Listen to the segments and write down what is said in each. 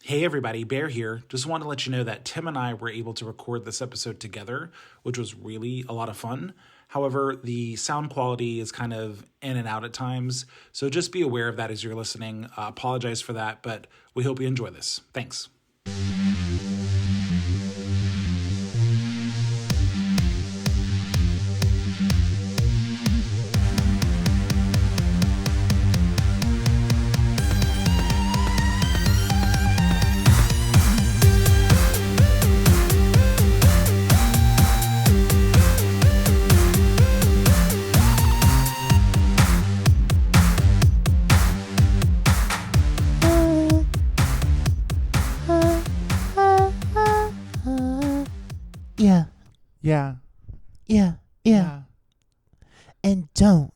Hey everybody, Bear here. Just wanted to let you know that Tim and I were able to record this episode together, which was really a lot of fun. However, the sound quality is kind of in and out at times, so just be aware of that as you're listening. Apologize for that, but we hope you enjoy this. Thanks. Yeah, Yeah. yeah. And don't.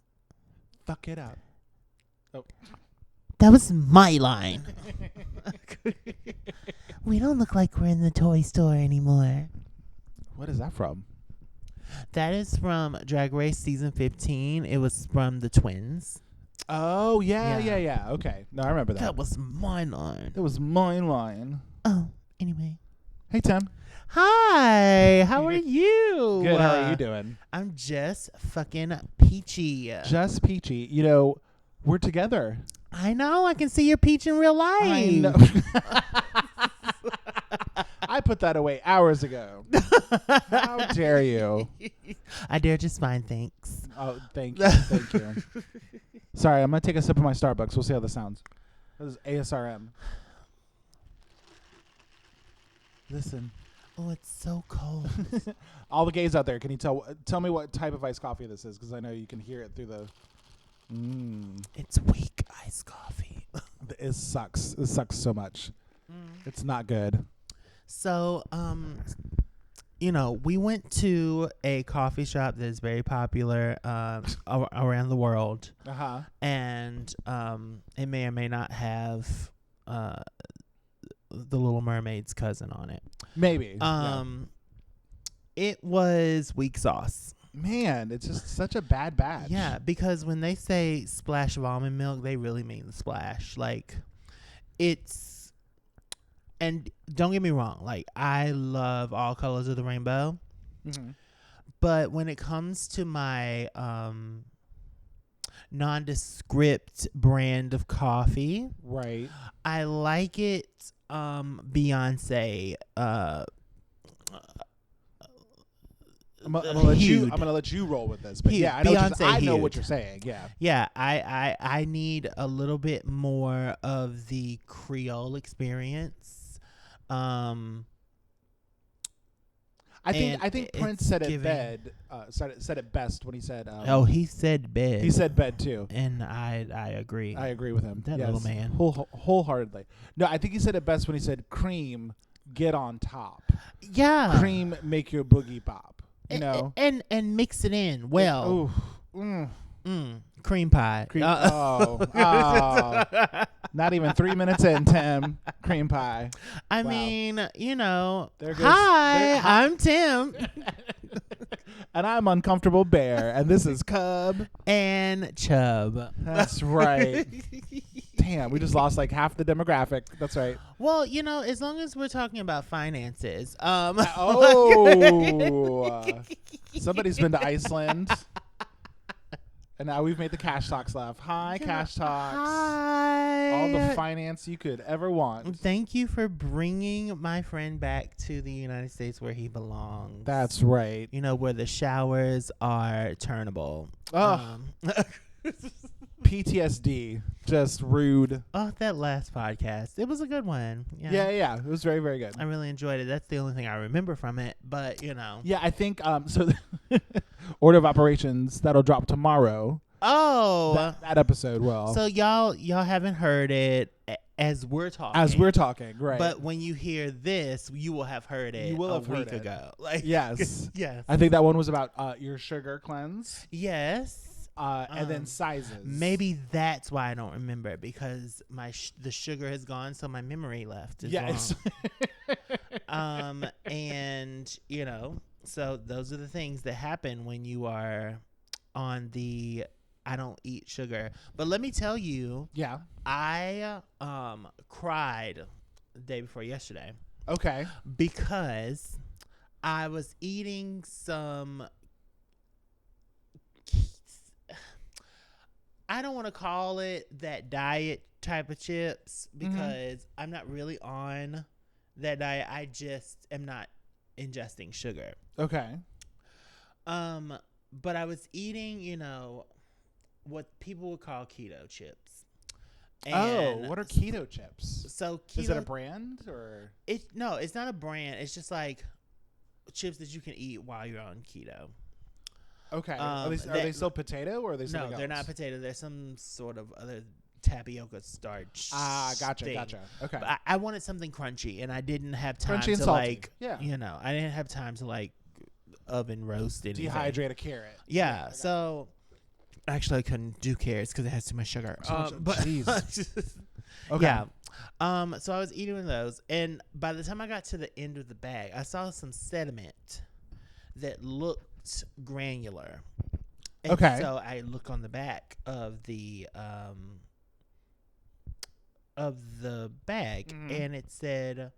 Fuck it up. That was my line. We don't look like we're in the toy store anymore. What is that from? That is from Drag Race season 15. It was from the twins. Oh, Yeah. yeah. Okay. No, I remember that. That was my line. That was my line. Oh, anyway. Hey, Tim. Hi, how are you? Good. How are you doing? I'm just fucking peachy. Just peachy. You know, we're together. I know. I can see your peach in real life. I know. I put that away hours ago. How dare you? I dare just fine, thanks. Oh, thank you. Thank you. Sorry, I'm going to take a sip of my Starbucks. We'll see how this sounds. This is ASRM. Listen. Oh, it's so cold. All the gays out there, can you tell me what type of iced coffee this is? Because I know you can hear it through the... It's weak iced coffee. It sucks. It sucks so much. It's not good. So, we went to a coffee shop that is very popular around the world. Uh-huh. And it may or may not have the Little Mermaid's cousin on it. Maybe. It was weak sauce. Man, it's just such a bad batch. Yeah, because when they say splash of almond milk, they really mean the splash. Like, it's... And don't get me wrong. Like, I love all colors of the rainbow. Mm-hmm. But when it comes to my nondescript brand of coffee... Right. I like it Beyonce... I'm gonna let you roll with this, but Huge. yeah, I know what you're saying. Yeah, yeah. I need a little bit more of the Creole experience. I think Prince said it best when he said. He said bed. He said bed too, and I agree. I agree with him. That little man, wholeheartedly. No, I think he said it best when he said, "Cream, get on top." Yeah, cream, make your boogie pop. You know, and mix it in well. Cream pie. Not even 3 minutes in, Tim. Cream pie. I mean, Hi, I'm Tim. And I'm Uncomfortable Bear. And this is Cub. And Chub. That's right. Damn, we just lost like half the demographic. That's right. Well, as long as we're talking about finances. Somebody's been to Iceland. And now we've made the Cash Talks laugh. Hi, Cash Talks. Hi. All the finance you could ever want. Thank you for bringing my friend back to the United States where he belongs. That's right. Where the showers are turnable. PTSD. Just rude. Oh, that last podcast. It was a good one. Yeah. It was very, very good. I really enjoyed it. That's the only thing I remember from it. But, Yeah, I think, so order of operations, that'll drop tomorrow. Oh. That episode will. So y'all haven't heard it as we're talking. Right. But when you hear this, you will have heard it a week ago. Like, yes. Yes. I think that one was about your sugar cleanse. Yes. And then sizes. Maybe that's why I don't remember it, because the sugar has gone, so my memory left. Yes. And so those are the things that happen when you are on the I don't eat sugar. But let me tell you, yeah, I cried the day before yesterday. Okay. Because I was eating some, I don't want to call it that diet type of chips because I'm not really on that diet. I just am not ingesting sugar. Okay. But I was eating, what people would call keto chips. And what are keto chips? So keto, is it a brand or? No, it's not a brand. It's just like chips that you can eat while you're on keto. Okay. Are they still potato or are they something No, they're else? not potato. They're some sort of other tapioca starch. Gotcha. thing. Okay. But I wanted something crunchy, and I didn't have time Crunchy and to salty. I didn't have time to oven roast anything. Dehydrate a carrot. Yeah. So actually, I couldn't do carrots because it has too much sugar. Jeez. Okay. Yeah. So I was eating those, and by the time I got to the end of the bag, I saw some sediment that looked granular. And Okay. So I look on the back of the bag, and it said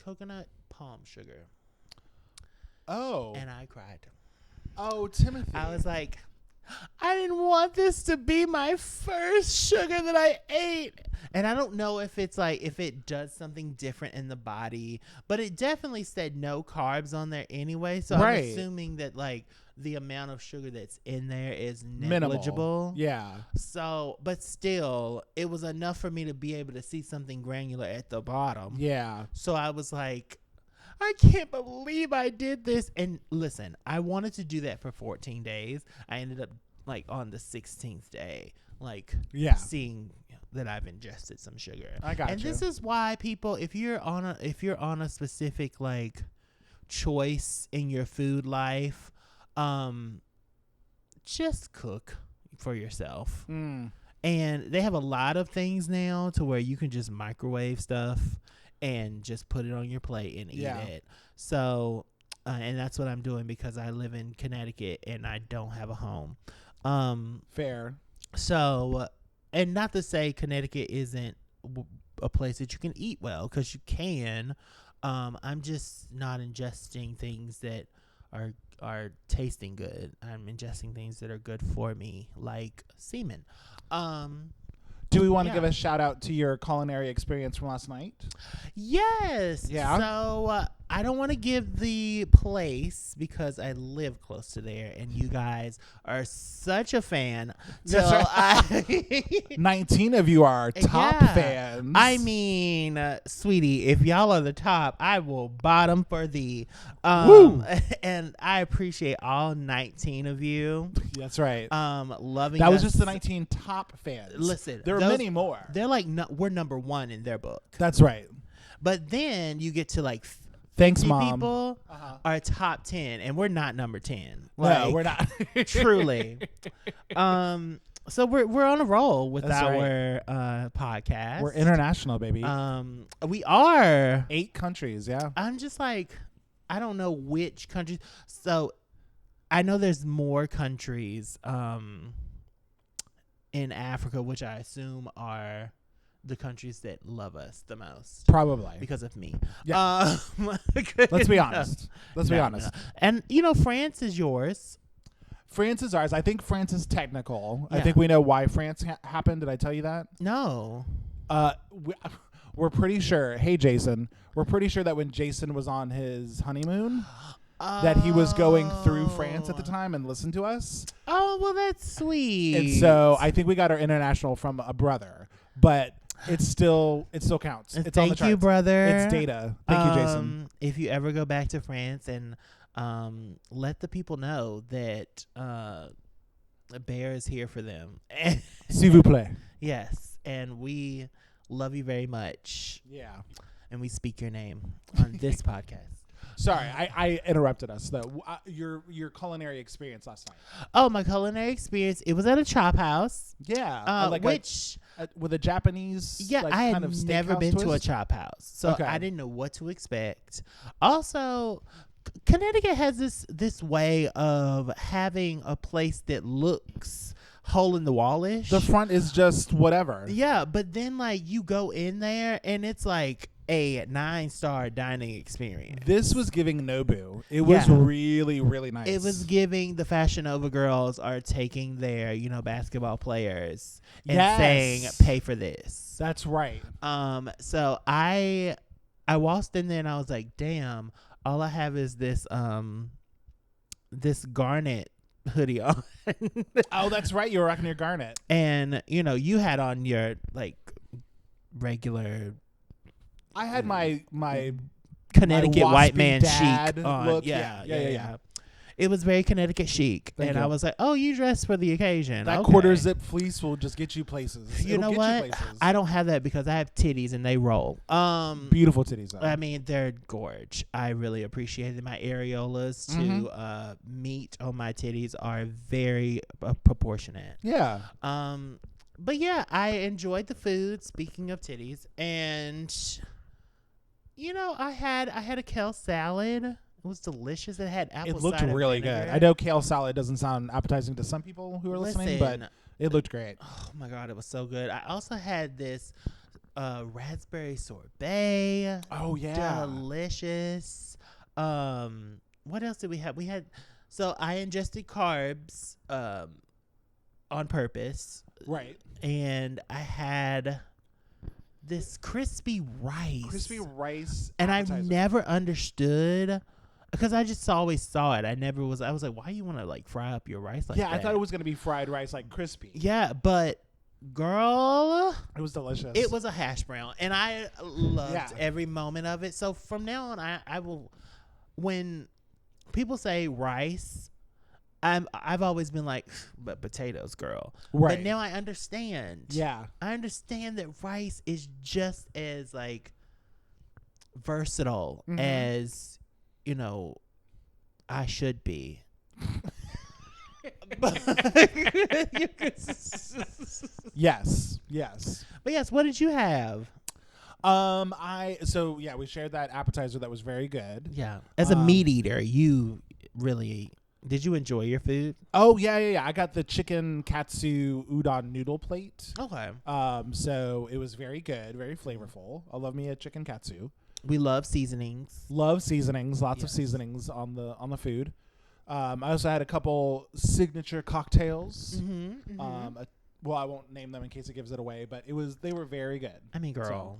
coconut palm sugar. Oh. And I cried. Oh, Timothy. I was like, I didn't want this to be my first sugar that I ate. And I don't know if it's if it does something different in the body, but it definitely said no carbs on there anyway. So I'm assuming that the amount of sugar that's in there is negligible. Minimal. Yeah. So, but still, it was enough for me to be able to see something granular at the bottom. Yeah. So I was like, I can't believe I did this. And listen, I wanted to do that for 14 days. I ended up on the 16th day, seeing that I've ingested some sugar. I got you. And this is why people, if you're on a specific choice in your food life, just cook for yourself. And they have a lot of things now to where you can just microwave stuff and just put it on your plate and eat it. So, and that's what I'm doing because I live in Connecticut and I don't have a home. Fair. So, and not to say Connecticut isn't a place that you can eat well, because you can. I'm just not ingesting things that are tasting good. I'm ingesting things that are good for me, like semen. Do we want to give a shout out to your culinary experience from last night? Yes. Yeah. So I don't want to give the place because I live close to there, and you guys are such a fan. That's right. 19 of you are top fans. I mean, sweetie, if y'all are the top, I will bottom for thee. Woo. And I appreciate all 19 of you. That's right. Loving that was us. just the 19 top fans. Listen, there are many more. They're we're number one in their book. That's right. But then you get to thanks, Mom. People are top 10, and we're not number 10. No, we're not. Truly. So we're on a roll with That's our podcast. We're international, baby. We are 8 countries. Yeah. I'm just I don't know which countries. So I know there's more countries in Africa, which I assume are the countries that love us the most. Probably. Because of me. Yeah. Let's be honest. Let's be honest. No. And, France is yours. France is ours. I think France is technical. Yeah. I think we know why France happened. Did I tell you that? No. We're pretty sure. Hey, Jason. We're pretty sure that when Jason was on his honeymoon, that he was going through France at the time and listened to us. Oh, well, that's sweet. And so I think we got our international from a brother, but it still counts. It's on the charts. Thank you, brother. It's data. Thank you, Jason. If you ever go back to France, and let the people know that Bear is here for them. S'il vous plaît. Yes, and we love you very much. Yeah. And we speak your name on this podcast. Sorry, I interrupted us though. Your culinary experience last night. Oh, my culinary experience. It was at a chop house. Yeah, with a Japanese. Yeah, I had never been to a chop house, so I didn't know what to expect. Also, Connecticut has this way of having a place that looks hole in the wall-ish. The front is just whatever. Yeah, but then you go in there and it's a 9-star dining experience. This was giving Nobu. It was really, really nice. It was giving the Fashion Nova girls are taking their, basketball players and saying, pay for this. That's right. So I waltzed in there and I was like, damn, all I have is this garnet hoodie on. Oh, that's right. You were rocking your garnet. And, you had on your, like, regular... I had my Connecticut my white man dad chic on. look. Yeah. It was very Connecticut chic. Thank and you. I was like, oh, you dressed for the occasion. That okay. quarter zip fleece will just get you places. You know what? I don't have that because I have titties and they roll. Beautiful titties, though. I mean, they're gorge. I really appreciated my areolas to meet on my titties are very proportionate. Yeah. But yeah, I enjoyed the food. Speaking of titties, and I had a kale salad. It was delicious. It had apple. It looked cider really vinegar. good. I know kale salad doesn't sound appetizing to some people who are listening, but it looked great. Oh my god, it was so good. I also had this raspberry sorbet. Oh yeah, delicious. What else did we have? So I ingested carbs on purpose. Right. And I had this crispy rice. And I've never understood, because I just always saw it. I was like, why you want to like fry up your rice like that? Yeah, I thought it was going to be fried rice, like crispy. Yeah, but girl, it was delicious. It was a hash brown, and I loved every moment of it. So from now on, I will, when people say rice, I've always been like, but potatoes, girl. Right. But now I understand. Yeah. I understand that rice is just as like versatile as, I should be. Yes. But yes, what did you have? We shared that appetizer that was very good. Yeah. As a meat eater, you really... Did you enjoy your food? Oh, yeah. I got the chicken katsu udon noodle plate. Okay. So it was very good, very flavorful. I love me a chicken katsu. We love seasonings. Lots of seasonings on the food. I also had a couple signature cocktails. I won't name them in case it gives it away, but they were very good. I mean, girl,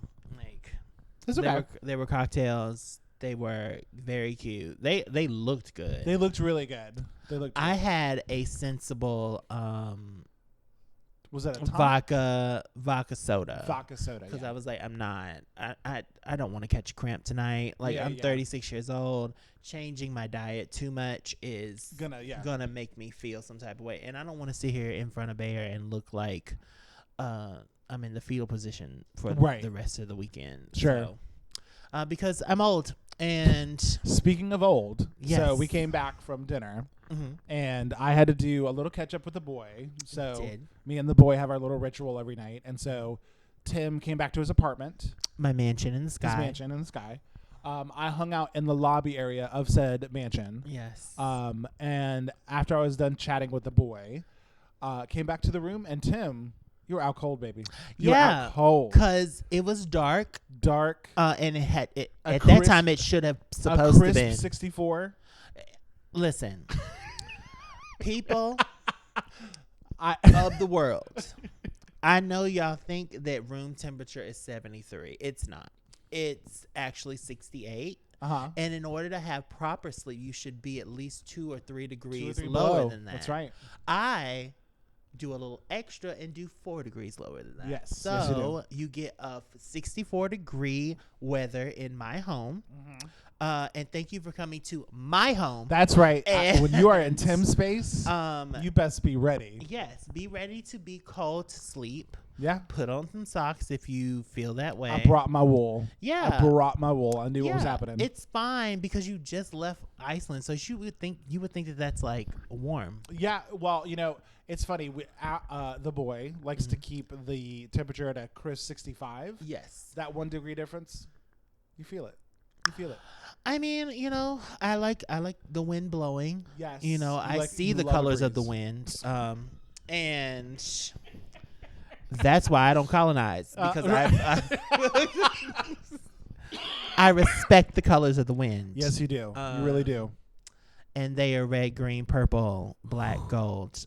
it's okay. They were cocktails. They were very cute. They looked good. They looked really good. I had a sensible was that a vodka soda? Vodka soda. Because I was like, I don't want to catch a cramp tonight. Like I'm 36 years old. Changing my diet too much is gonna make me feel some type of way, and I don't want to sit here in front of Bear and look like I'm in the fetal position for the rest of the weekend. Sure. So, because I'm old. And speaking of old, so we came back from dinner and I had to do a little catch up with the boy. So me and the boy have our little ritual every night. And so Tim came back to his apartment. My mansion in the sky. His mansion in the sky. I hung out in the lobby area of said mansion. Yes. And after I was done chatting with the boy, came back to the room, and Tim... You were out cold, baby. You were out cold. Because it was dark. And at that time it should have supposed to be 64. Listen, people of the world, I know y'all think that room temperature is 73. It's not. It's actually 68. And in order to have proper sleep, you should be at least 2 or 3 degrees lower than that. That's right. I do a little extra and do 4 degrees lower than that. Yes. So you get a 64-degree weather in my home. And thank you for coming to my home. That's right. When you are in Tim's space, you best be ready. Yes. Be ready to be cold to sleep. Yeah. Put on some socks if you feel that way. I brought my wool. Yeah. I brought my wool. I knew what was happening. It's fine because you just left Iceland. So you would think that that's like warm. Yeah. Well, it's funny. The boy likes to keep the temperature at a crisp 65. Yes. That 1 degree difference, you feel it. I mean, I like the wind blowing. Yes. I see the colors of the wind. And that's why I don't colonize, because I respect the colors of the wind. Yes, you do. You really do. And they are red, green, purple, black, gold,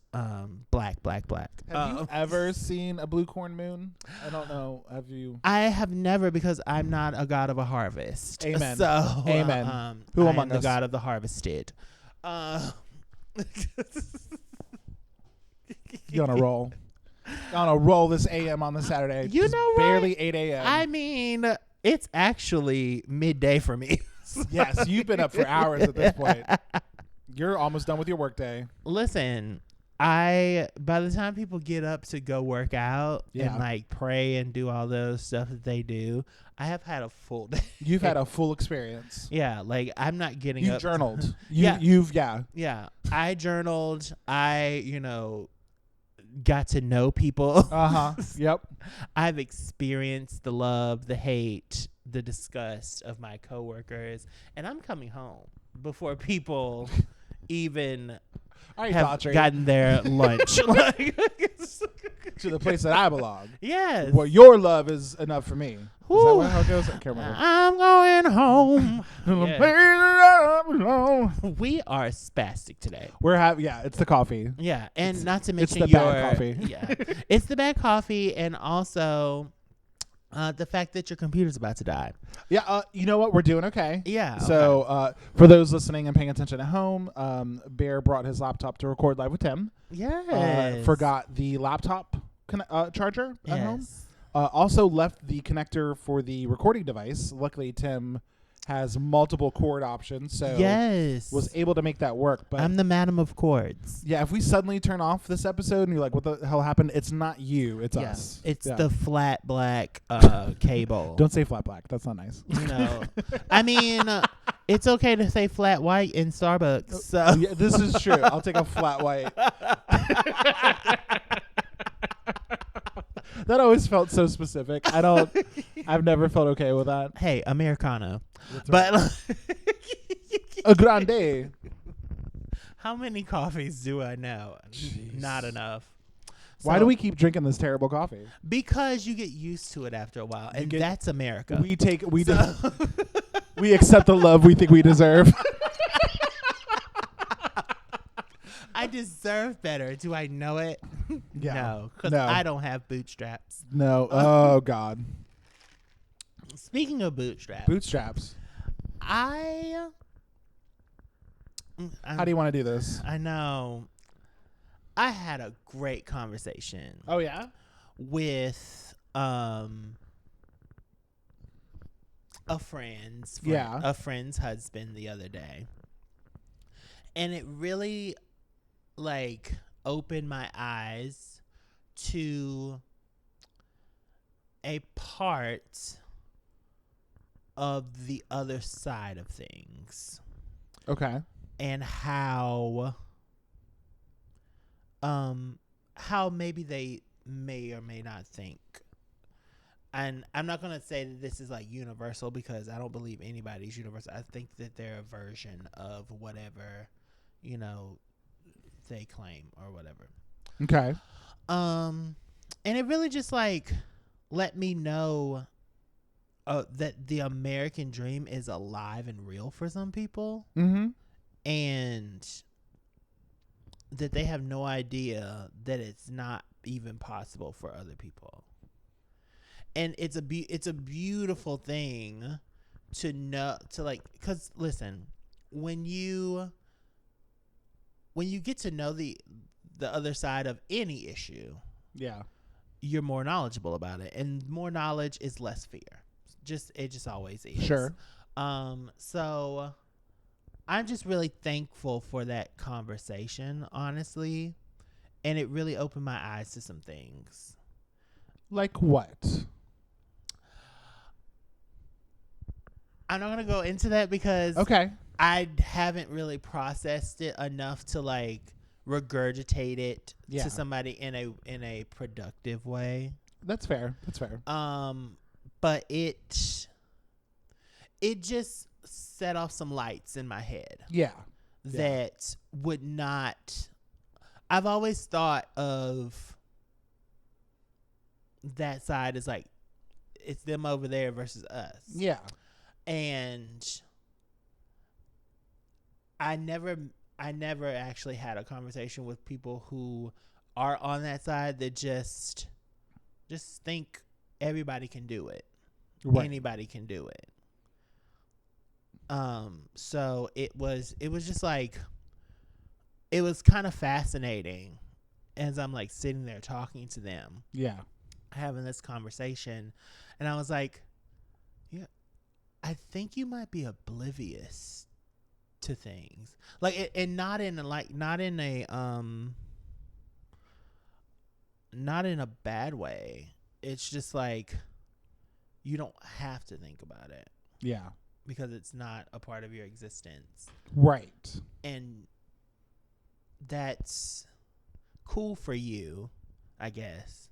black. Have you ever seen a blue corn moon? I don't know. Have you? I have never, because I'm not a god of a harvest. Amen. So, Amen. Who among the us? god of the harvested. You on a roll? On a roll this AM on the Saturday. You know, barely 8 a.m. I mean, it's actually midday for me. Yes, you've been up for hours at this point. You're almost done with your workday. Listen, by the time people get up to go work out and like pray and do all those stuff that they do, I have had a full day. You've had a full experience. Yeah, like I'm not getting You up. journaled. Yeah. Yeah. I journaled. I, got to know people. Yep. I've experienced the love, the hate, the disgust of my coworkers, and I'm coming home before people even have gotten their lunch. To the place that I belong. Yes. Well, your love is enough for me. Is that how it goes? I can't remember. I'm going home. Yeah. We are spastic today. It's the coffee. Yeah, and not to mention it's the bad coffee. Yeah, it's the bad coffee, and also the fact that your computer's about to die. Yeah, you know what? We're doing okay. Yeah. So for those listening and paying attention at home, Bear brought his laptop to record live with Tim. Yes. Forgot the laptop charger at home. Also left the connector for the recording device. Luckily, Tim has multiple cord options, so was able to make that work. But I'm the madam of chords. Yeah, if we suddenly turn off this episode and you're like, what the hell happened? It's not you, it's us. It's the flat black cable. Don't say flat black. That's not nice. No. I mean, it's okay to say flat white in Starbucks. So. Yeah, this is true. I'll take a flat white. That always felt so specific. I've never felt okay with that. Hey, Americano. That's but a grande. How many coffees do I know? Jeez. Not enough. Why do we keep drinking this terrible coffee? Because you get used to it after a while, and that's America. We accept the love we think we deserve. I deserve better. Do I know it? Yeah. No, because I don't have bootstraps. No. Oh, God. Speaking of bootstraps. How do you want to do this? I know. I had a great conversation. Oh, yeah? With a friend's husband the other day. And it really opened my eyes to a part of the other side of things. Okay. And how maybe they may or may not think. And I'm not going to say that this is universal, because I don't believe anybody's universal. I think that they're a version of whatever, they claim or whatever. Okay. And it really just let me know that the American dream is alive and real for some people. Mm-hmm. And that they have no idea that it's not even possible for other people. And it's a beautiful thing to know, because listen, when you get to know the other side of any issue, you're more knowledgeable about it, and more knowledge is less fear. It just always is. Sure. So I'm just really thankful for that conversation, honestly, and it really opened my eyes to some things. Like what? I'm not gonna go into that because I haven't really processed it enough to regurgitate it to somebody in a productive way. That's fair. But it just set off some lights in my head. Yeah. That would not. I've always thought of that side as it's them over there versus us. Yeah. And I never actually had a conversation with people who are on that side that just think everybody can do it. Right. Anybody can do it. So it was just like, it was kind of fascinating as I'm like sitting there talking to them. Yeah. Having this conversation. And I was like, yeah, I think you might be oblivious to things. Like, and not in a bad way. It's just like, you don't have to think about it. Yeah. Because it's not a part of your existence. Right. And that's cool for you, I guess.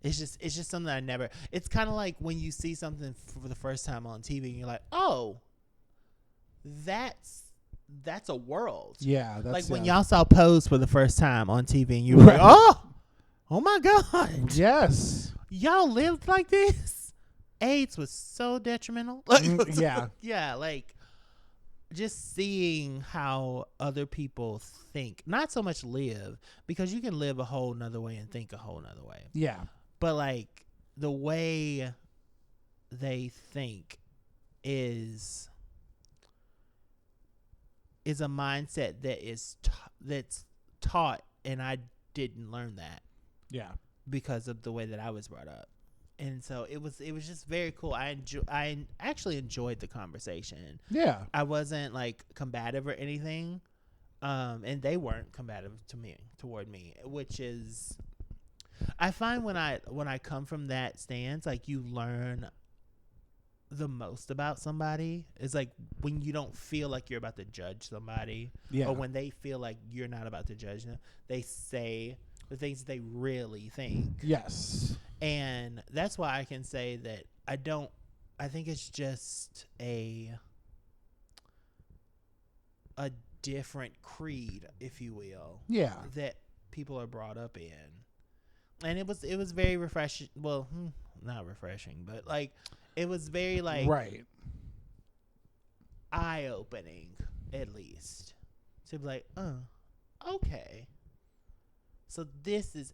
It's just something I never. It's kind of like when you see something for the first time on TV and you're like, oh, that's a world. Yeah, that's like when y'all saw Pose for the first time on TV and you were like, oh my God, yes, y'all lived like this. AIDS was so detrimental. Yeah, like just seeing how other people think, not so much live, because you can live a whole nother way and think a whole nother way. Yeah. But like the way they think is a mindset that that's taught, and I didn't learn that. Yeah. Because of the way that I was brought up. And so it was just very cool. I actually enjoyed the conversation. Yeah. I wasn't like combative or anything. And they weren't combative toward me, which is, I find when I come from that stance, like you learn the most about somebody is like when you don't feel like you're about to judge somebody, or when they feel like you're not about to judge them, they say the things that they really think. Yes. And that's why I can say that I think it's just a different creed, if you will. Yeah. That people are brought up in. And it was very refreshing. Well, not refreshing, but like it was very like right, eye-opening, at least, to be like, okay. So this is,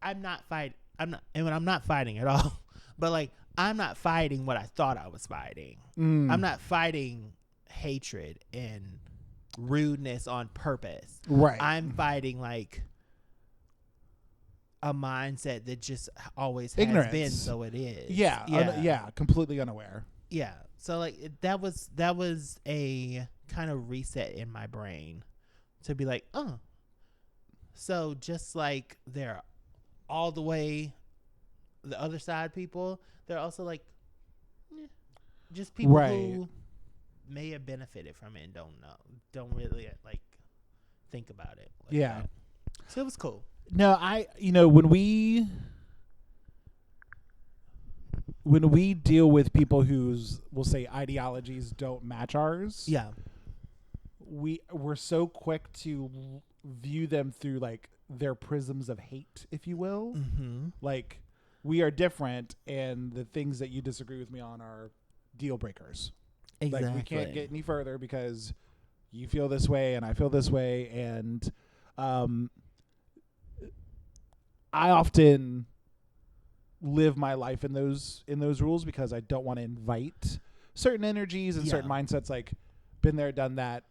I'm not fighting at all, but like I'm not fighting what I thought I was fighting. I'm not fighting hatred and rudeness on purpose. Right. I'm fighting like a mindset that just always ignorance. Has been, so it is. Yeah. Completely unaware. Yeah. So like that was a kind of reset in my brain to be like, so just like they're all the way the other side people, they're also like just people who may have benefited from it and don't really like think about it like that. So it was cool. No, when we deal with people whose, we'll say, ideologies don't match ours, we're so quick to view them through like their prisms of hate, if you will. Mm-hmm. Like, we are different, and the things that you disagree with me on are deal breakers. Exactly. Like, we can't get any further because you feel this way and I feel this way, and I often live my life in those rules because I don't want to invite certain energies and certain mindsets. Like, been there, done that.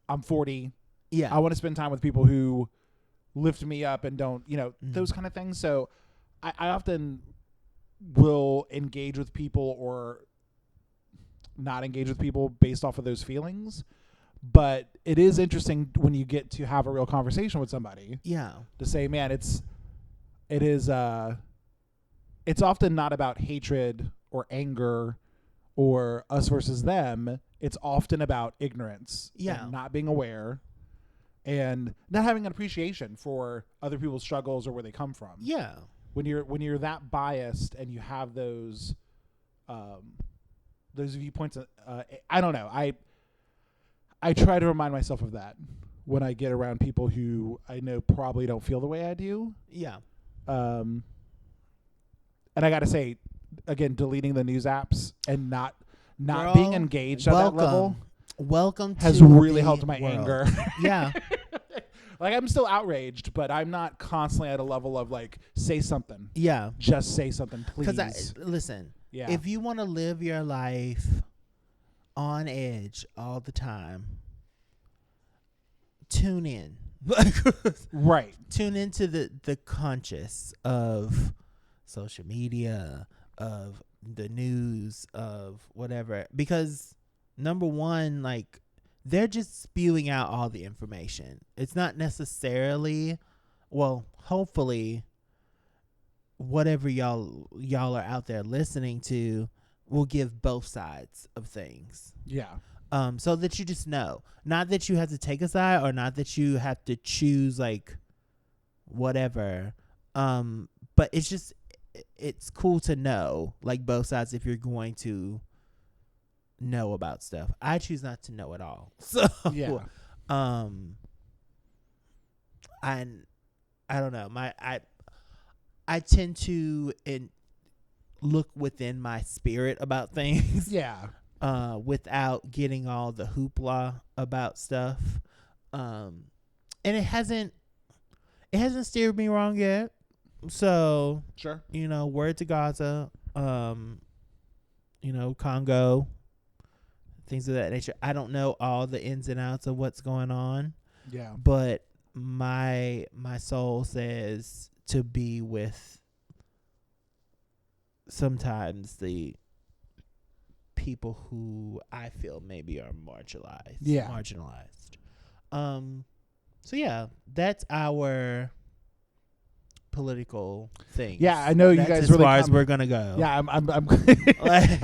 I'm 40. Yeah. I want to spend time with people who lift me up and don't, those kind of things. So I often will engage with people or not engage with people based off of those feelings. But it is interesting when you get to have a real conversation with somebody. Yeah. To say, man, it's often not about hatred or anger or us versus them. It's often about ignorance. And not being aware and not having an appreciation for other people's struggles or where they come from. Yeah. When you're that biased and you have those viewpoints, I don't know. I try to remind myself of that when I get around people who I know probably don't feel the way I do. Yeah. And I got to say, again, deleting the news apps and not Girl, being engaged at that level. Welcome has to really the helped my world. anger. Yeah. Like, I'm still outraged, but I'm not constantly at a level of like, say something. Yeah. Just say something, please. Because listen, yeah. if you want to live your life on edge all the time, tune in. Right. Tune into the conscious of social media, of the news, of whatever. Because number one, like, they're just spewing out all the information. It's not necessarily, well, hopefully, whatever y'all are out there listening to will give both sides of things. Yeah. So that you just know. Not that you have to take a side or not that you have to choose, like, whatever. But it's just, it's cool to know, like, both sides if you're going to know about stuff. I choose not to know at all. So yeah. I don't know. I tend to look within my spirit about things. Yeah. Without getting all the hoopla about stuff. And it hasn't steered me wrong yet. So sure. Word to Gaza, Congo, things of that nature. I don't know all the ins and outs of what's going on. Yeah. But my soul says to be with sometimes the people who I feel maybe are marginalized. Yeah. So yeah, that's our political thing. Yeah, I know you guys as really far as we're gonna go. Yeah, I'm I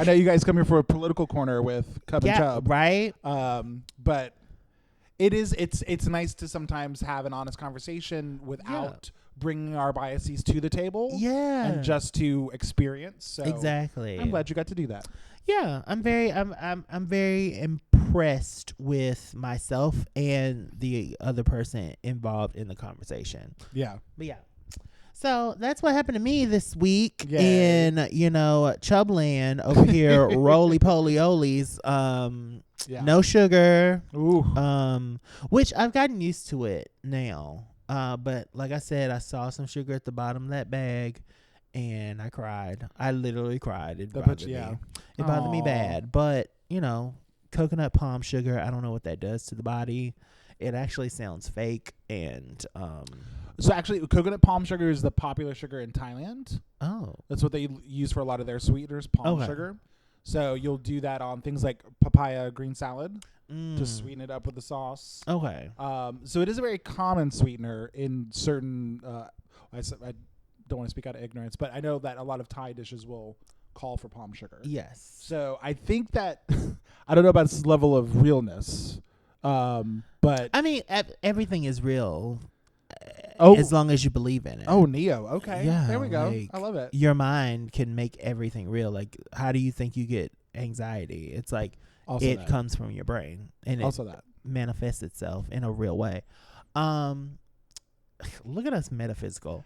know you guys come here for a political corner with Cub and Chub, right? But it's nice to sometimes have an honest conversation without bringing our biases to the table. Yeah, and just to experience. So exactly. I'm glad you got to do that. Yeah, I'm very impressed with myself and the other person involved in the conversation. Yeah, but yeah. So that's what happened to me this week in, Chubland over here, roly-poly-olies. No sugar. Ooh. Which I've gotten used to it now. But like I said, I saw some sugar at the bottom of that bag, and I cried. I literally cried. It bothered me. It bothered me bad. But, coconut palm sugar, I don't know what that does to the body. It actually sounds fake, and so actually, coconut palm sugar is the popular sugar in Thailand. Oh. That's what they use for a lot of their sweeteners, palm sugar. So you'll do that on things like papaya green salad to sweeten it up with the sauce. Okay. So it is a very common sweetener in certain, I don't want to speak out of ignorance, but I know that a lot of Thai dishes will call for palm sugar. Yes. So I think that, I don't know about this level of realness, but. I mean, everything is real. As long as you believe in it. Oh, Neo. Okay. Yeah. There we go. Like, I love it. Your mind can make everything real. Like, how do you think you get anxiety? It's like it comes from your brain, and it manifests itself in a real way. Look at us metaphysical.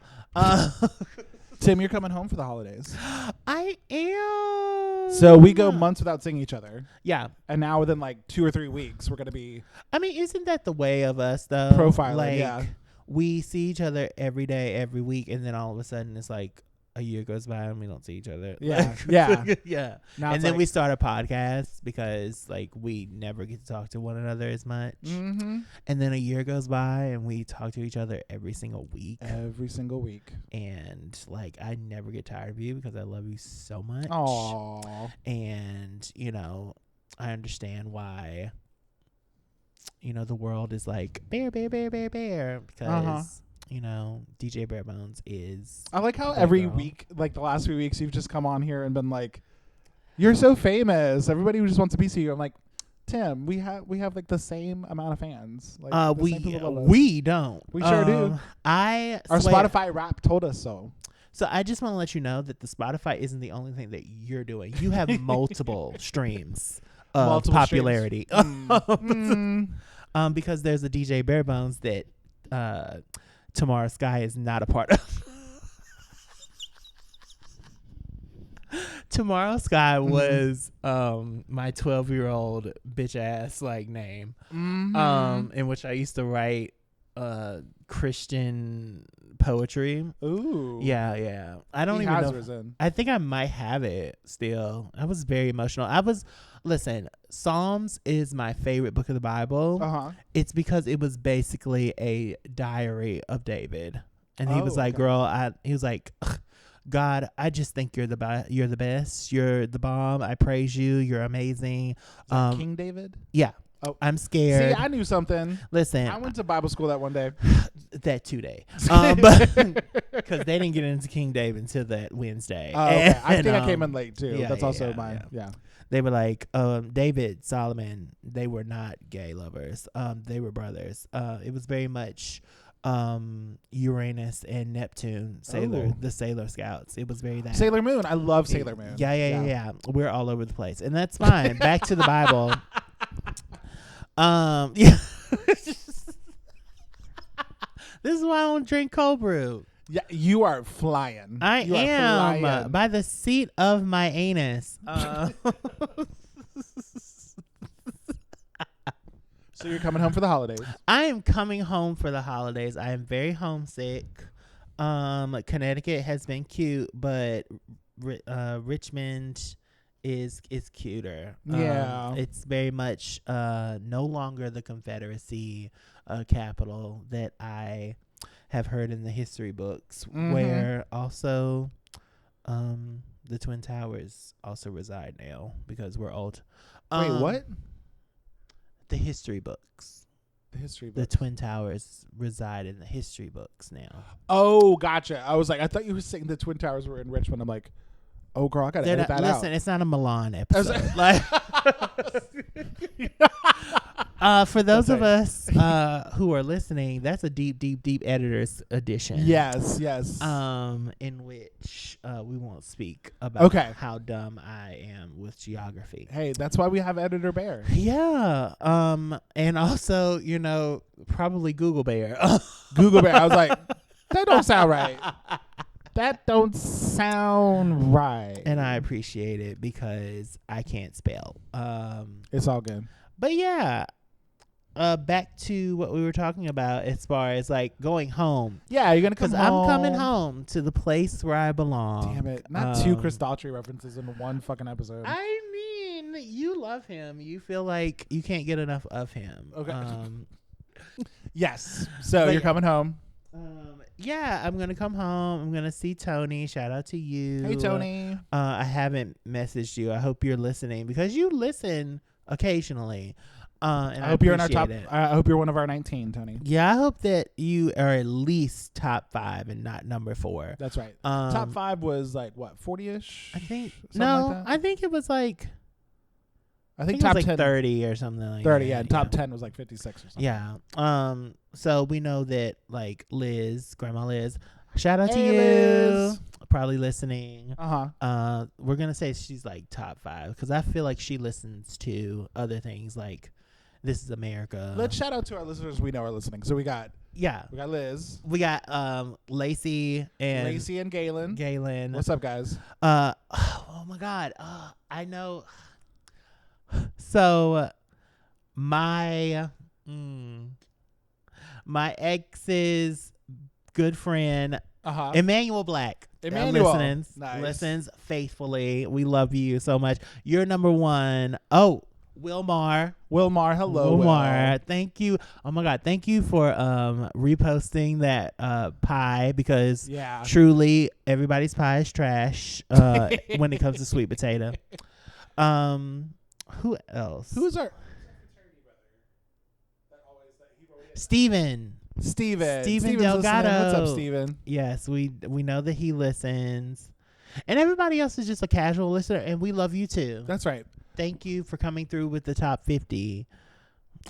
Tim, you're coming home for the holidays. I am. So we go months without seeing each other. Yeah. And now within like 2 or 3 weeks, we're going to be. I mean, isn't that the way of us, though? Profiling, like, yeah. We see each other every day, every week, and then all of a sudden it's like a year goes by and we don't see each other. Yeah. Yeah. Yeah. Now and then we start a podcast because like we never get to talk to one another as much. Mm-hmm. And then a year goes by and we talk to each other every single week. Every single week. And like I never get tired of you because I love you so much. Aww. And, I understand why the world is like bear because DJ Barebones is. I like how every week, like the last few weeks, you've just come on here and been like, "You're so famous. Everybody just wants to be you." I'm like, Tim, we have like the same amount of fans. Like we don't. We sure do. Our Spotify rap told us so. So I just want to let you know that the Spotify isn't the only thing that you're doing. You have multiple streams of popularity. Because there's a DJ Barebones that Tamara Sky is not a part of. Tomorrow Sky was my 12-year-old bitch ass like name. In which I used to write Christian poetry. Ooh. Yeah. I don't even know. Risen. I think I might have it still. I was very emotional. Listen, Psalms is my favorite book of the Bible. It's because it was basically a diary of David. And he was like, he was like, God, I just think you're the best. You're the bomb. I praise you. You're amazing. King David? Yeah. Oh. I'm scared. See, I knew something. Listen, I went to Bible school that one day. That 2 day. But because they didn't get into King David until that Wednesday. Oh, okay. I think I came in late too. Yeah, That's also mine. Yeah. They were like, David, Solomon, they were not gay lovers. They were brothers. It was very much Uranus and Neptune, the Sailor Scouts. It was very that. Sailor Moon. I love Sailor Moon. Yeah. We're all over the place. And that's fine. Back to the Bible. Yeah. This is why I don't drink cold brew. Yeah, you are flying. I am by the seat of my anus. So you're coming home for the holidays? I am coming home for the holidays. I am very homesick. Connecticut has been cute, but Richmond is cuter. Yeah. It's very much no longer the Confederacy capital that I have heard in the history books, where also the Twin Towers also reside now because we're old. Wait, what? The history books. The history books. The Twin Towers reside in the history books now. Oh, gotcha. I was like, I thought you were saying the Twin Towers were in Richmond. I'm like, oh, girl, I gotta edit that out. Listen, it's not a Milan episode. For those of us who are listening, that's a deep editor's edition. Yes. In which we won't speak about how dumb I am with geography. Hey, that's why we have Editor Bear. Yeah. And also, probably Google Bear. Google Bear. I was like, that don't sound right. That don't sound right. And I appreciate it because I can't spell. It's all good. But yeah. Back to what we were talking about as far as like going home. Yeah, you're gonna come home. Because I'm coming home to the place where I belong. Damn it! Not two Chris Daughtry references in one fucking episode. I mean, you love him. You feel like you can't get enough of him. Okay. Yes. So you're coming home. Yeah, I'm gonna come home. I'm gonna see Tony. Shout out to you. Hey, Tony. I haven't messaged you. I hope you're listening because you listen occasionally. And I hope you're in our top. I hope you're one of our 19, Tony. Yeah, I hope that you are at least top 5 and not number 4. That's right. Top 5 was like what, 40-ish? I think I think it was like. I think top it was 10, 30 or something like 30, that. yeah. Top 10 was like 56 or something. Yeah. So we know that like Grandma Liz, shout out to you. Liz. Probably listening. Uh-huh. We're going to say she's like top 5 because I feel like she listens to other things like This Is America. Let's shout out to our listeners we know are listening. So we got Liz. We got Lacey and Galen. What's up, guys? Oh my God. I know. So my ex's good friend Emmanuel Black listens faithfully. We love you so much. You're number 1. Oh, Wilmar, hello, Wilmar. Thank you. Oh my God, thank you for reposting that pie because truly everybody's pie is trash when it comes to sweet potato. Who else? Who's our Steven Delgado. What's up, Steven? Yes, we know that he listens, and everybody else is just a casual listener, and we love you too. That's right. Thank you for coming through with the top 50.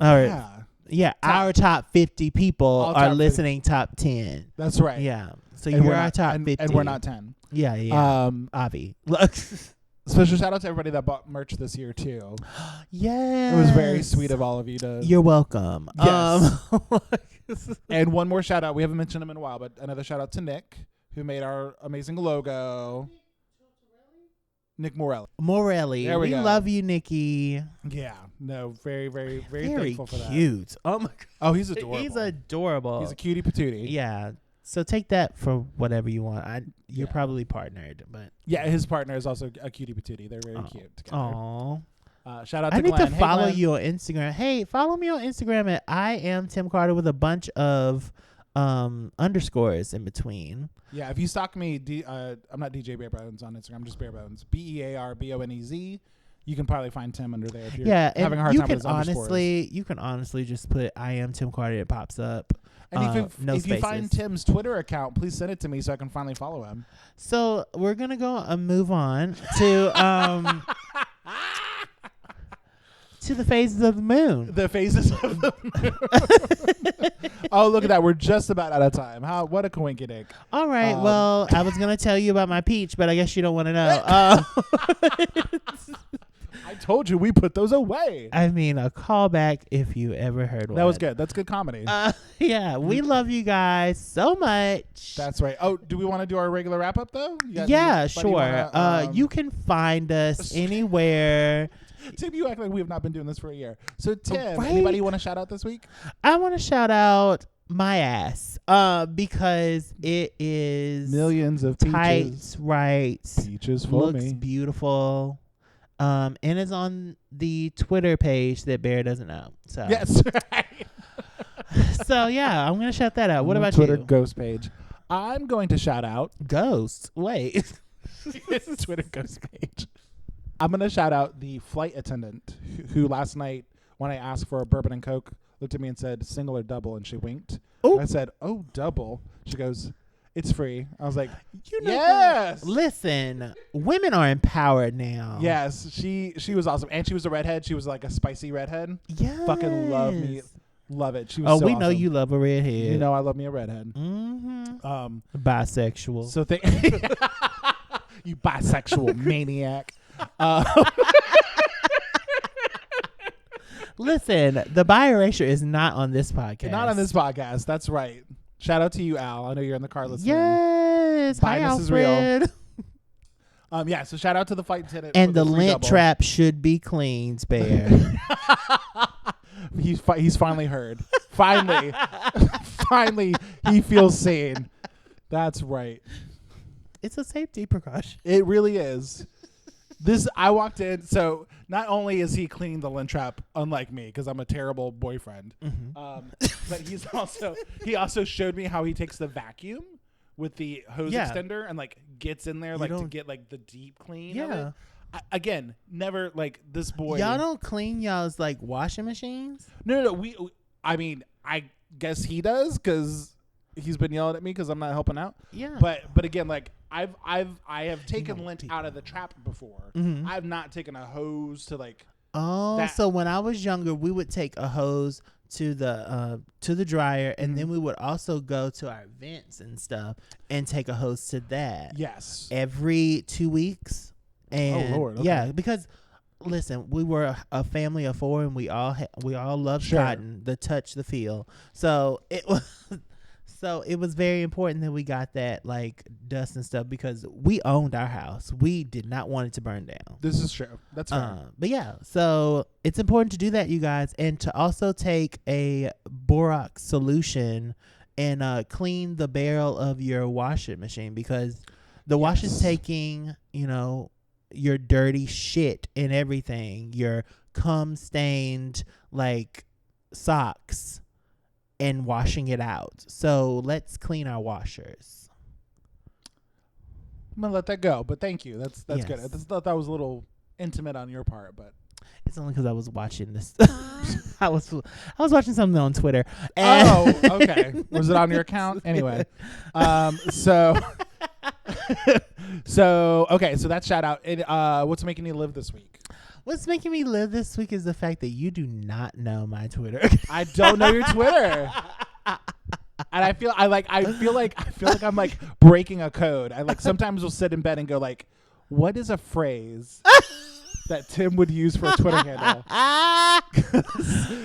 Our top 50 people are listening top 10. That's right. Yeah. So you're our top 50. And we're not 10. Yeah. Avi. Special shout out to everybody that bought merch this year too. Yes. It was very sweet of all of you to. You're welcome. Yes. And one more shout out. We haven't mentioned him in a while, but another shout out to Nick, who made our amazing logo. Nick Morelli. Morelli. There we go. love you, Nikki. Yeah. No, very, very, very, Very thankful for that. cute. Oh my god. Oh, he's adorable. He's adorable. He's a cutie patootie. Yeah. So take that for whatever you want. You're probably partnered, but yeah, his partner is also a cutie patootie. They're very cute together. Aww. Shout out to I need Glenn. to follow Glenn. you on Instagram. Hey, follow me on Instagram at I am Tim Carter with a bunch of underscores in between. Yeah, if you stalk me, I'm not DJ Bare Bones on Instagram. I'm just Bare Bones. BearBonez. You can probably find Tim under there if you're having a hard time with his underscores. You can honestly just put I am Tim Carter. It pops up. And if you spaces. find Tim's Twitter account, please send it to me so I can finally follow him. So we're gonna go move on to to the phases of the moon. The phases of the moon. Oh, look at that. We're just about out of time. What a coinkydink. All right. Well, I was going to tell you about my peach, but I guess you don't want to know. I told you we put those away. I mean, a callback if you ever heard one. That was good. That's good comedy. Yeah. We love you guys so much. That's right. Oh, do we want to do our regular wrap up, though? Yeah, sure. You can find us anywhere. Tim, you act like we have not been doing this for a year. So, Tim, anybody you want to shout out this week? I want to shout out my ass because it is millions of tight, peaches. right? Peaches for looks me. beautiful. And it's on the Twitter page that Bear doesn't know. So yes. So, yeah, I'm going to shout that out. What about Twitter you? ghost page. I'm going to shout out. Ghost? Wait. Twitter ghost page. I'm going to shout out the flight attendant who last night, when I asked for a bourbon and Coke, looked at me and said, single or double, and she winked. Ooh. I said, oh, double. She goes, it's free. I was like, you know yes. Listen, women are empowered now. Yes, she was awesome. And she was a redhead. She was like a spicy redhead. Yeah. Fucking love me. Love it. She was so we awesome. know you love a redhead. You know I love me a redhead. Mm-hmm. Bisexual. So you bisexual maniac. Listen, the bi erasure is not on this podcast. Not on this podcast. That's right. Shout out to you, Al. I know you're in the car listening. Yes. Hi, Bi-ness is Alfred. real. Yeah. So shout out to the flight attendant. And for the lint double. trap should be cleaned, Bear. He's finally heard. Finally, he feels sane. That's right. It's a safety precaution. It really is. I walked in, so not only is he cleaning the lint trap, unlike me, because I'm a terrible boyfriend, but he also showed me how he takes the vacuum with the hose extender and like gets in there to get like the deep clean. Yeah. Of it. Again, never like this boy. Y'all don't clean y'all's like washing machines? No. I mean, I guess he does because he's been yelling at me because I'm not helping out. Yeah. But again, like I have taken lint out of the trap before. Mm-hmm. I've not taken a hose to like. Oh, so when I was younger, we would take a hose to the dryer, and then we would also go to our vents and stuff and take a hose to that. Yes. Every 2 weeks. And oh Lord. Okay. Yeah, because listen, we were a family of 4, and we all loved cotton, the touch, the feel. So it was very important that we got that like dust and stuff because we owned our house. We did not want it to burn down. This is true. That's fair. But yeah, so it's important to do that, you guys, and to also take a borax solution and clean the barrel of your washing machine because the wash is taking, your dirty shit and everything, your cum stained like socks, and washing it out. So let's clean our washers. I'm gonna let that go, but thank you. That's Yes. good. I thought that was a little intimate on your part, but It's only because I was watching this. I was watching something on Twitter. And okay. Was it on your account? Anyway, so okay. So that's shout out. What's making you live this week? What's making me live this week is the fact that you do not know my Twitter. I don't know your Twitter. And I feel like I'm like breaking a code. I like sometimes will sit in bed and go like, what is a phrase that Tim would use for a Twitter handle?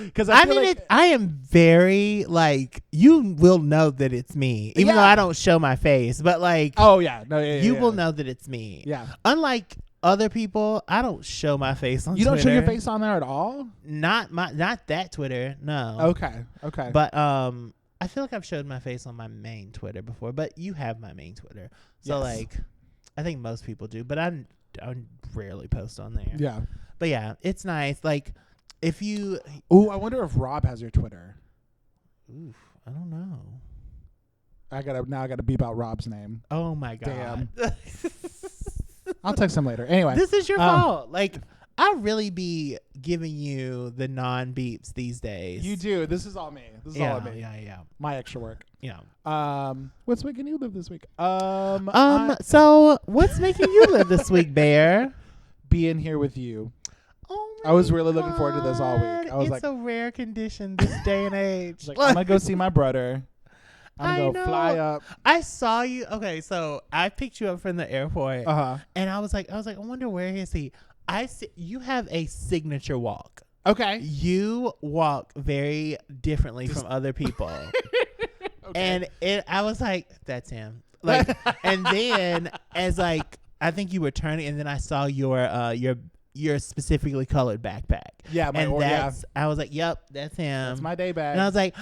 Because I am very like, you will know that it's me, even though I don't show my face. But like, oh yeah, no, yeah, you yeah. will know that it's me. Yeah. Unlike other people, I don't show my face on You Twitter. don't show your face on there at all? Not that Twitter, no. Okay. But I feel like I've showed my face on my main Twitter before, but you have my main Twitter. So Yes. like I think most people do, but I rarely post on there. Yeah. But yeah, it's nice. Like if you Ooh, I wonder if Rob has your Twitter. Oof, I don't know. I gotta beep out Rob's name. Oh my god. Damn. I'll text him later. Anyway. This is your fault. Like I really be giving you the non-beeps these days. You do. This is all me. This is all on me. Yeah. My extra work. Yeah. What's making you live this week? So what's making you live this week, Bear? Being here with you. Oh I was really looking forward to this all week. I was it's a rare condition this day and age. like, I'm gonna go see my brother. I'm gonna fly up. I saw you. Okay, so I picked you up from the airport, and I was like, I wonder where is he? You have a signature walk. Okay. You walk very differently from other people. Okay. And I was like, that's him. Like, and then as like, I think you were turning, and then I saw your specifically colored backpack. Yeah. I was like, yep, that's him. That's my day bag. And I was like,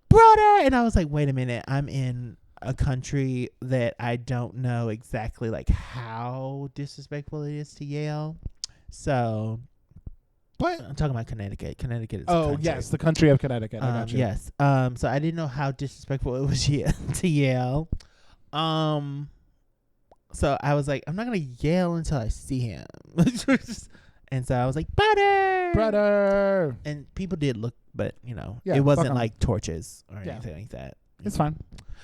brother. And I was like, wait a minute. I'm in a country that I don't know exactly like how disrespectful it is to Yale. So, what? I'm talking about Connecticut. Connecticut is a country. Yes, the country of Connecticut. I got you. Yes. So I didn't know how disrespectful it was to Yale. So I was like, I'm not gonna yell until I see him. And so I was like, brother. And people did look, but it wasn't like torches or anything like that. It's fine.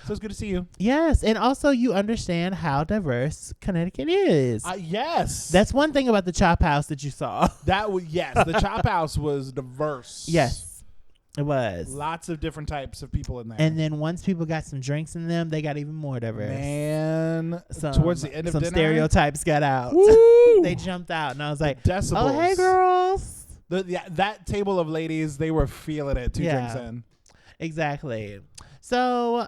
So it's good to see you. Yes, and also you understand how diverse Connecticut is. Yes. That's one thing about the Chop House that you saw. The Chop House was diverse. Yes, it was. Lots of different types of people in there. And then once people got some drinks in them, they got even more diverse. Man, towards the end of some dinner, stereotypes got out. Woo! They jumped out, and I was like, decibels. "Oh, hey, girls." That table of ladies, they were feeling it. Two drinks in. Exactly. So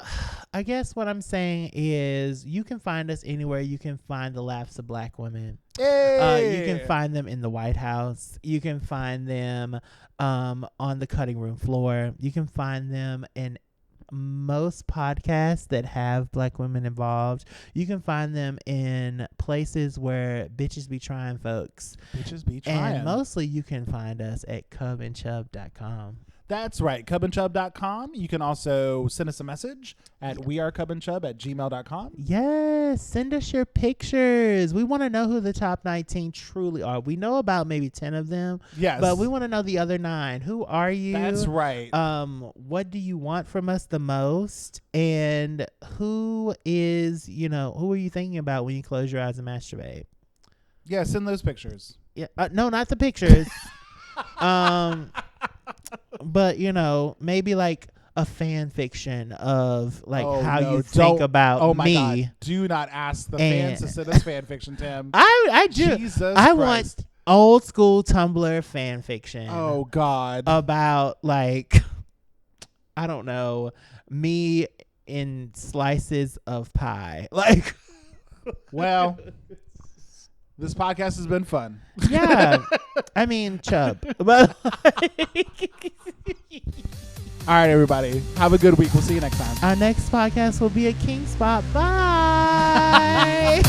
I guess what I'm saying is you can find us anywhere. You can find the laughs of black women. Hey. You can find them in the White House. You can find them on the cutting room floor. You can find them in most podcasts that have black women involved. You can find them in places where bitches be trying folks. Bitches be trying. And mostly you can find us at cubandchub.com. That's right, cubandchub.com. You can also send us a message at wearecubandchub@gmail.com. Yes, send us your pictures. We want to know who the top 19 truly are. We know about maybe 10 of them. Yes. But we want to know the other 9. Who are you? That's right. What do you want from us the most? And who is, who are you thinking about when you close your eyes and masturbate? Yeah, send those pictures. Yeah, no, not the pictures. But maybe like a fan fiction of like you think about me. God. Do not ask the fans to send us fan fiction, Tim. I do. Jesus I Christ. want old school Tumblr fan fiction. Oh God. About like I don't know, me in slices of pie. Like well, this podcast has been fun. Yeah. I mean, chub. But all right, everybody. Have a good week. We'll see you next time. Our next podcast will be a King Spot. Bye.